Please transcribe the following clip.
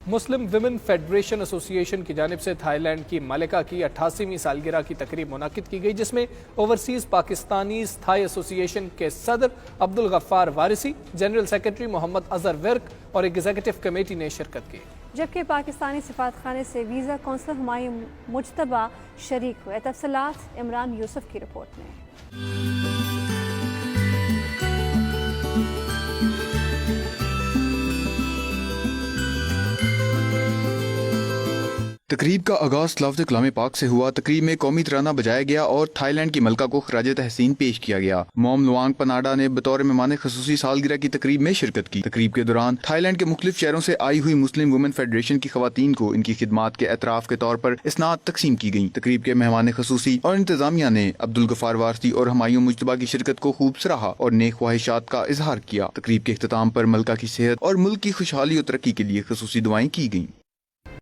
مسلم women federation ایسوسی ایشن کی جانب سے تھائی لینڈ کی ملکہ کی 88ویں سالگرہ کی تقریب منعقد کی گئی، جس میں اوورسیز پاکستانیز تھائی ایسوسی ایشن کے صدر عبدالغفار وارثی، جنرل سیکرٹری محمد اظہر ورک اور ایگزیکٹو کمیٹی نے شرکت کی، جبکہ پاکستانی سفارتخانے سے ویزا کونسل ہمایوں مجتبیٰ شریک ہوئے۔ تفصیلات عمران یوسف کی رپورٹ میں۔ تقریب کا آغاز تلاوت کلام پاک سے ہوا۔ تقریب میں قومی ترانہ بجایا گیا اور تھائی لینڈ کی ملکہ کو خراج تحسین پیش کیا گیا۔ موم لوانگ پناڈا نے بطور مہمان خصوصی سالگرہ کی تقریب میں شرکت کی۔ تقریب کے دوران تھائی لینڈ کے مختلف شہروں سے آئی ہوئی مسلم وومن فیڈریشن کی خواتین کو ان کی خدمات کے اعتراف کے طور پر اسناد تقسیم کی گئیں۔ تقریب کے مہمان خصوصی اور انتظامیہ نے عبدالغفار وارثی اور ہمایوں مجتبیٰ کی شرکت کو خوب سراہا اور نیک خواہشات کا اظہار کیا۔ تقریب کے اختتام پر ملکہ کی صحت اور ملک کی خوشحالی و ترقی کے لیے خصوصی دعائیں کی گئیں۔